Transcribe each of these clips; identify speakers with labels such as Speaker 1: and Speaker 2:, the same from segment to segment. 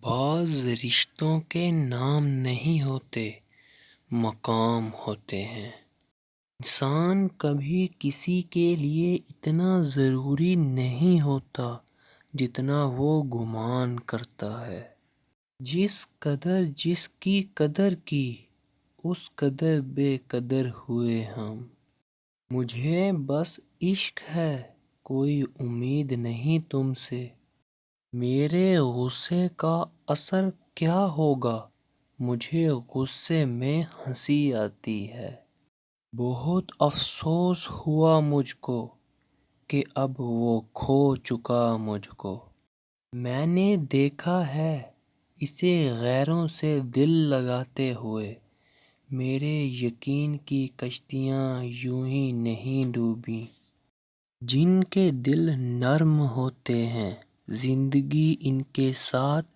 Speaker 1: بعض رشتوں کے نام نہیں ہوتے، مقام ہوتے ہیں۔ انسان کبھی کسی کے لیے اتنا ضروری نہیں ہوتا جتنا وہ گمان کرتا ہے۔ جس قدر جس کی قدر کی، اس قدر بے قدر ہوئے ہم۔ مجھے بس عشق ہے، کوئی امید نہیں تم سے۔ میرے غصے کا اثر کیا ہوگا، مجھے غصے میں ہنسی آتی ہے۔ بہت افسوس ہوا مجھ کو کہ اب وہ کھو چکا مجھ کو۔ میں نے دیکھا ہے اسے غیروں سے دل لگاتے ہوئے، میرے یقین کی کشتیاں یوں ہی نہیں ڈوبیں۔ جن کے دل نرم ہوتے ہیں، زندگی ان کے ساتھ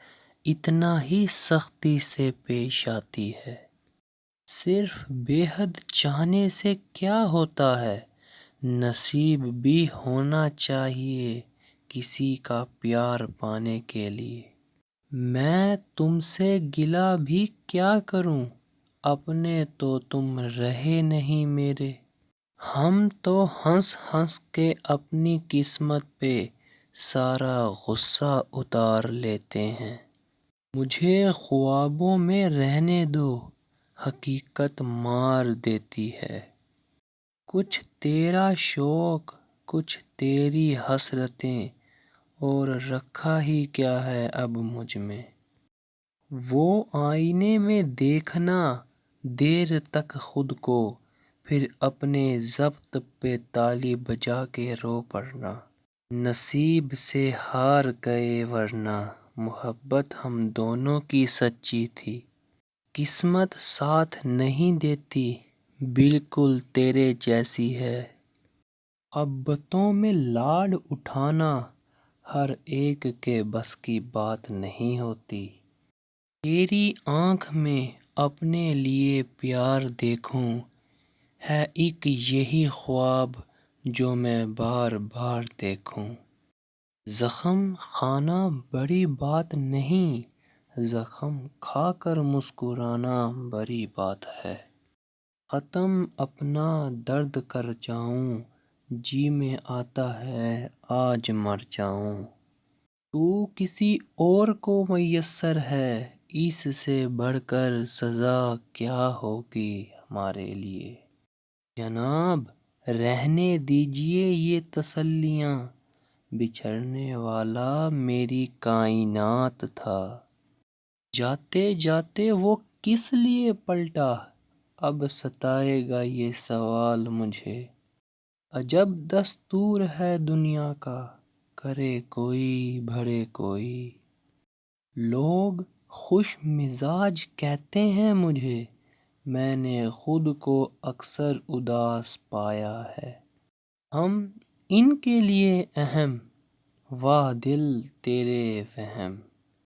Speaker 1: اتنا ہی سختی سے پیش آتی ہے۔ صرف بے حد چاہنے سے کیا ہوتا ہے، نصیب بھی ہونا چاہیے کسی کا پیار پانے کے لیے۔ میں تم سے گلہ بھی کیا کروں، اپنے تو تم رہے نہیں میرے۔ ہم تو ہنس ہنس کے اپنی قسمت پہ سارا غصہ اتار لیتے ہیں۔ مجھے خوابوں میں رہنے دو، حقیقت مار دیتی ہے۔ کچھ تیرا شوق، کچھ تیری حسرتیں، اور رکھا ہی کیا ہے اب مجھ میں۔ وہ آئینے میں دیکھنا دیر تک خود کو، پھر اپنے ضبط پہ تالی بجا کے رو پڑنا۔ نصیب سے ہار گئے ورنہ محبت ہم دونوں کی سچی تھی۔ قسمت ساتھ نہیں دیتی، بالکل تیرے جیسی ہے۔ محبتوں میں لاڈ اٹھانا ہر ایک کے بس کی بات نہیں ہوتی۔ تیری آنکھ میں اپنے لیے پیار دیکھوں، ہے ایک یہی خواب جو میں بار بار دیکھوں۔ زخم کھانا بڑی بات نہیں، زخم کھا کر مسکرانا بڑی بات ہے۔ ختم اپنا درد کر جاؤں، جی میں آتا ہے آج مر جاؤں۔ تو کسی اور کو میسر ہے، اس سے بڑھ کر سزا کیا ہوگی ہمارے لیے۔ جناب رہنے دیجئے یہ تسلیاں، بچھڑنے والا میری کائنات تھا۔ جاتے جاتے وہ کس لیے پلٹا، اب ستائے گا یہ سوال مجھے۔ عجب دستور ہے دنیا کا، کرے کوئی بھرے کوئی۔ لوگ خوش مزاج کہتے ہیں مجھے، میں نے خود کو اکثر اداس پایا ہے۔ ہم ان کے لیے اہم، واہ دل تیرے وہم۔